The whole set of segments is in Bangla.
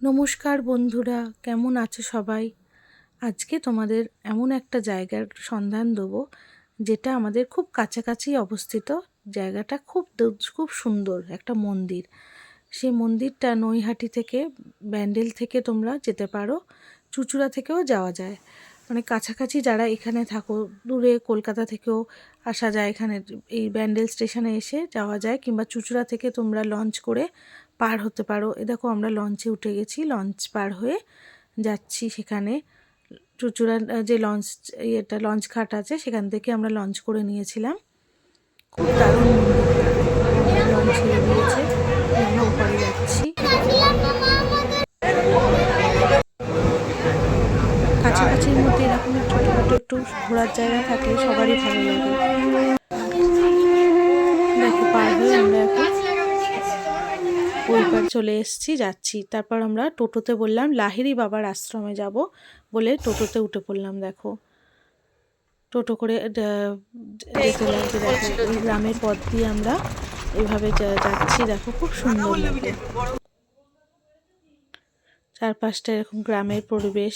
নমস্কার বন্ধুরা, কেমন আছো সবাই? আজকে তোমাদের এমন একটা জায়গার সন্ধান দেবো যেটা আমাদের খুব কাছাকাছি অবস্থিত। জায়গাটা খুব সুন্দর একটা মন্দির। সেই মন্দিরটা নৈহাটি থেকে, ব্যান্ডেল থেকে তোমরা যেতে পারো, চুঁচুড়া থেকেও যাওয়া যায়। মানে কাছাকাছি যারা এখানে থাকো, দূরে কলকাতা থেকেও আসা যায়, এখানে এই ব্যান্ডেল স্টেশনে এসে যাওয়া যায়, কিংবা চুঁচুড়া থেকে তোমরা লঞ্চ করে পার হতে পারো। এ দেখো আমরা লঞ্চে উঠে গেছি, লঞ্চ পার হয়ে যাচ্ছি সেখানে। চুঁচুড়ার যে লঞ্চ ঘাট আছে সেখান থেকে আমরা লঞ্চ করে নিয়েছিলাম। খুব দারুণ লঞ্চ ছেড়ে দিয়েছে, আমরা ওপারে যাচ্ছি। কাছাকাছির মধ্যে এরকম ছোটোখাটো একটু ঘোরার জায়গা থাকলে সবারই ভালো লাগে। দেখো পার হয়ে আমরা এখন ওই পার চলে যাচ্ছি। তারপর আমরা টোটোতে বললাম লাহিড়ী বাবার আশ্রমে যাব বলে টোটোতে উঠে পড়লাম। দেখো টোটো করে যেতে লাগছে। দেখো ওই গ্রামের পথ দিয়ে আমরা এইভাবে যাচ্ছি। দেখো খুব সুন্দর লাগে, চারপাশটা এরকম গ্রামের পরিবেশ,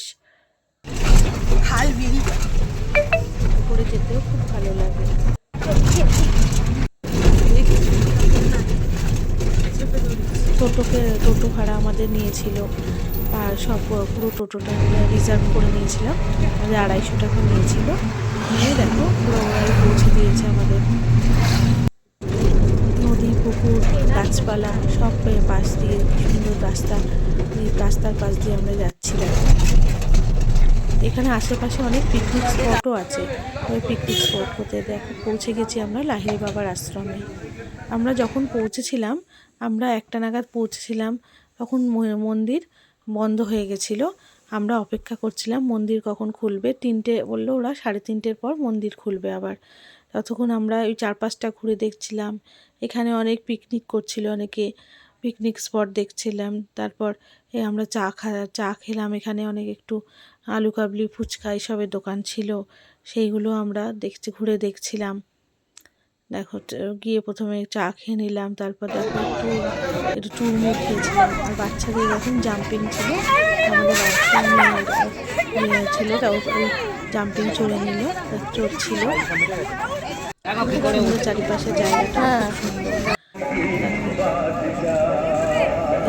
করে যেতেও খুব ভালো লাগে। টোটো ভাড়া আমাদের নিয়েছিল, আর সব পুরো টোটোটা রিজার্ভ করে নিয়েছিলাম। আমাদের 250 টাকা নিয়েছিল। নিয়ে দেখো পুরো ওরাই পৌঁছে দিয়েছে আমাদের। নদী, পুকুর, গাছপালা সব পাশ দিয়ে সুন্দর রাস্তা, রাস্তার পাশ দিয়ে আমরা যাচ্ছি। দেখো এখানে আশেপাশে অনেক পিকনিক স্পটও আছে। ওই পিকনিক স্পট হতে দেখো পৌঁছে গেছি আমরা লাহিড়ী বাবার আশ্রমে। আমরা যখন পৌঁছেছিলাম, আমরা 1টা নাগাদ পৌঁছেছিলাম, তখন মন্দির বন্ধ হয়ে গেছিলো। আমরা অপেক্ষা করছিলাম মন্দির কখন খুলবে। 3টে বললো ওরা, 3:30-এর পর মন্দির খুলবে আবার। ততক্ষণ আমরা ওই চারপাশটা ঘুরে দেখছিলাম। এখানে অনেক পিকনিক করছিল, অনেকে পিকনিক স্পট দেখছিলাম। তারপর আমরা চা খেলাম। এখানে অনেক একটু আলু কাবলি, ফুচকা এইসবের দোকান ছিল, সেইগুলো আমরা ঘুরে দেখছিলাম। দেখো গিয়ে প্রথমে চা খেয়ে নিলাম, তারপর দেখো একটু চুরমুর খেয়েছিলাম। আর বাচ্চাদের এরকম জাম্পিং ছিল, আমাদের বাচ্চা ছিল, তাও ওই জাম্পিং চড়ে নিল, চড়ছিল। সুন্দর চারিপাশে জায়গাটা সুন্দর।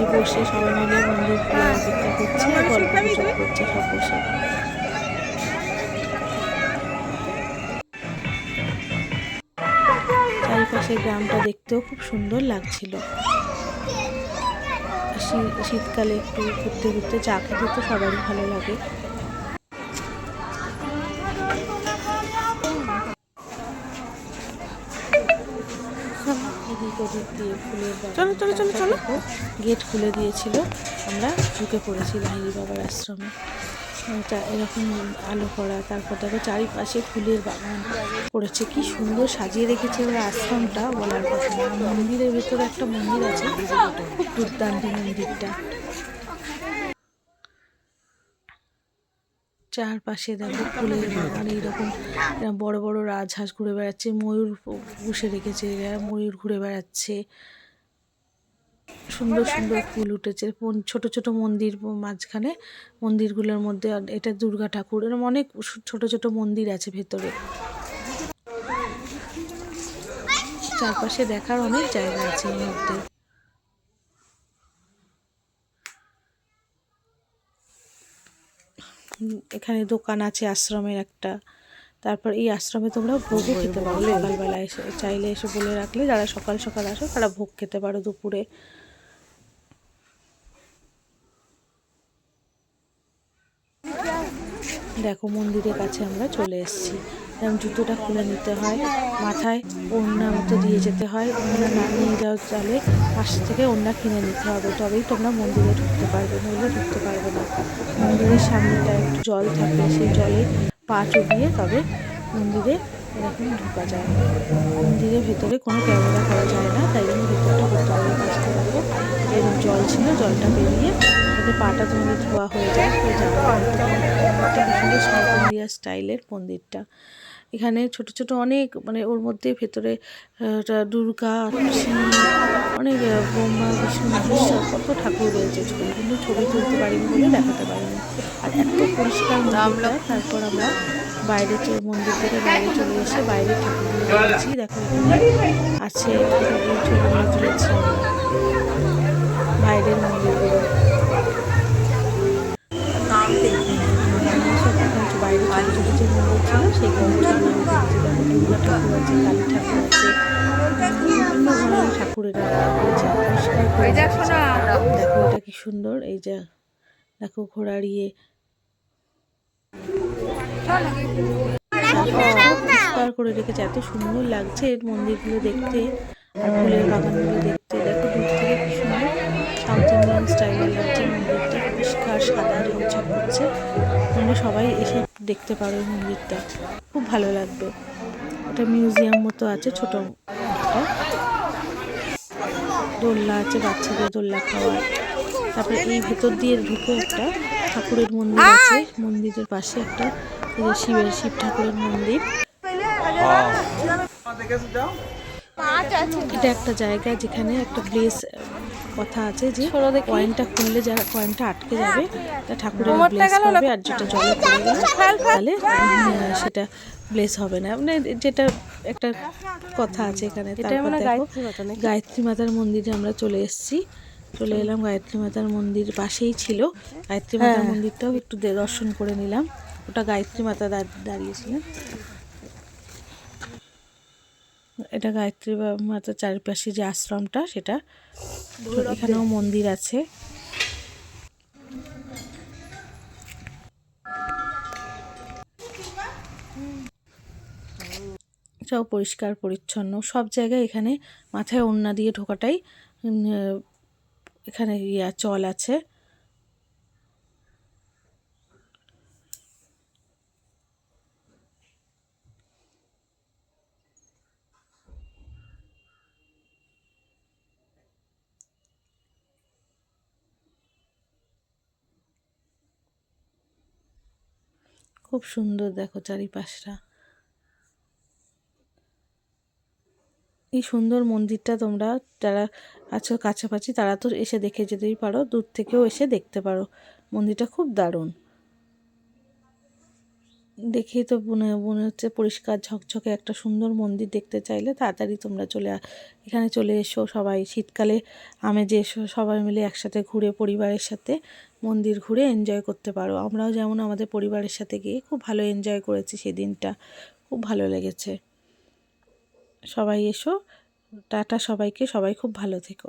এই বসে সবাই মিলে মন্দির খোলার অপেক্ষা করছে, গল্প গুজব করছে সব বসে। চারিপাশের গ্রামটা দেখতেও খুব সুন্দর লাগছিল। শীতকালে একটু ঘুরতে ঘুরতে চা খেতে তো সবারই ভালো লাগে। এদিক ওদিক দিয়ে ফুলের চলো গেট খুলে দিয়েছিল, আমরা ঢুকে পড়েছি লাহিড়ী বাবার আশ্রমে। এটা এরকম আলো করা, তারপর দেখো চারিপাশে ফুলের বাগান করেছে, কি সুন্দর সাজিয়ে রেখেছে ওরা আশ্রমটা, বলার কথা না। মন্দিরের ভেতরে একটা মন্দির আছে, খুব দুর্দান্ত মন্দিরটা। চারপাশে দেখো ফুলের বাগান, এইরকম বড় বড় রাজহাঁস ঘুরে বেড়াচ্ছে, ময়ূর বসে রেখেছে, ময়ূর ঘুরে বেড়াচ্ছে। সুন্দর সুন্দর ফুল উঠেছে, ছোট ছোট মন্দির মাঝখানে, মন্দিরগুলোর মধ্যে এটা দুর্গা ঠাকুর, এরকম অনেক ছোট ছোট মন্দির আছে ভেতরে। চারপাশে দেখার অনেক জায়গা আছে এর মধ্যে। এখানে দোকান আছে আশ্রমের একটা। তারপর এই আশ্রমে তোমরা ভোগও খেতে পারো, সকালবেলা এসে চাইলে এসে বলে রাখলে, যারা সকাল সকাল আসো তারা ভোগ খেতে পারো দুপুরে। দেখো মন্দিরের কাছে আমরা চলে এসেছি। যেমন জুতোটা খুলে নিতে হয়, মাথায় ওড়না মতো দিয়ে যেতে হয়, ওড়না না নিয়ে যাও তাহলে পাশ থেকে ওড়না কিনে নিতে হবে, তবেই তোমরা মন্দিরে ঢুকতে পারবে, নইলে ঢুকতে পারবে না। মন্দিরের সামনেটা একটু জল থাকে, সেই জলে পা চুবিয়ে তবে মন্দিরে এরকম ঢোকা যায়। মন্দিরের ভেতরে কোনো ক্যামেরা করা যায় না, তাই জন্য ভেতরটা করতে হবে। কাছতে দেখো এরকম জল ছিল, জলটা বেরিয়ে তাতে পাটা তোমাদের ধোয়া হয়ে যায়, একটা সুন্দর সাউথ ইন্ডিয়া স্টাইলের মন্দিরটা। এখানে ছোট ছোট অনেক মানে ওর মধ্যে ভেতরে দুর্গা, শিব, অনেক ব্রহ্মা, বিষ্ণু, মহেশ্বর কত ঠাকুর রয়েছে। কিন্তু ছবি তুলতে পারিনি বলে দেখাতে পারিনি। আর এত পরিষ্কার মন্দিরটা। তারপর আমরা বাইরে মন্দির থেকে বাইরে চলে এসে বাইরে ঠাকুরগুলো দেখেছি। দেখো এখানে আছে, এই ছবিগুলো তুলেছি আমরা বাইরের মন্দিরগুলো। বাইরে ছোট ছোট যে মন্দির ছিল সেগুলো দুর্গা ঠাকুর আছে, কালী ঠাকুর আছে, বিভিন্ন ধরনের ঠাকুরেরা রয়েছে। পরিষ্কার করে দেখো এটা কি সুন্দর। এই যে দেখো ঘোড়ার ইয়ে পরিষ্কার করে রেখেছে, এত সুন্দর লাগছে এর মন্দিরগুলো দেখতে আর ফুলের বাগানগুলো দেখতে। দেখো দূর থেকে কি সুন্দর সাউথ ইন্ডিয়ান স্টাইলের লাগছে মন্দিরটা, পরিষ্কার সাদা ঝকঝক করছে। তোমরা সবাই এসে দেখতে পারো এই মন্দিরটা, খুব ভালো লাগবে। এটা মিউজিয়াম মতো আছে, ছোট একটা দোলনা আছে, বাচ্চাদের দোলনা খাওয়ার। তারপরে এই ভেতর দিয়ে ঢুকে একটা ঠাকুরের মন্দির আছে, মন্দিরের পাশে একটা শিব ঠাকুরের মন্দির। এটা একটা জায়গা যেখানে একটা ব্লেস কথা আছে যে কয়েনটা খুললে যারা কয়েনটা আটকে যাবে তা ঠাকুরের ব্লেস পাবে, আর যেটা জলে পড়ে গেলে তাহলে সেটা ব্লেস হবে না, মানে যেটা একটা কথা আছে এখানে। তারপর দেখো গায়ত্রী মাতার মন্দিরে আমরা চলে এলাম। গায়ত্রী মাতার মন্দির পাশেই ছিল। গায়ত্রী মাতার মন্দিরটাও একটু দর্শন করে নিলাম। ওটা গায়ত্রী মাতা দাঁড়িয়েছিলেন। এটা গায়ত্রী মাতার চারিপাশে যে আশ্রমটা সেটা, এখানেও মন্দির আছে। সব পরিষ্কার পরিচ্ছন্ন সব জায়গায়। এখানে মাথায় ওড়না দিয়ে ঢোকাটাই এখানে চল আছে। খুব সুন্দর দেখো চারিপাশটা। এই সুন্দর মন্দিরটা তোমরা যারা আছো কাছাকাছি তারা তো এসে দেখে যেতেই পারো, দূর থেকেও এসে দেখতে পারো। মন্দিরটা খুব দারুণ, দেখেই তো মনে হচ্ছে পরিষ্কার ঝকঝকে একটা সুন্দর মন্দির। দেখতে চাইলে তাড়াতাড়ি তোমরা এখানে চলে এসো। সবাই শীতকালে আমেজে এসো, সবাই মিলে একসাথে ঘুরে পরিবারের সাথে মন্দির ঘুরে এনজয় করতে পারো। আমরাও যেমন আমাদের পরিবারের সাথে গিয়ে খুব ভালো এনজয় করেছি, সেদিনটা খুব ভালো লেগেছে। সবাই এসো, টাটা সবাইকে, সবাই খুব ভালো থেকো।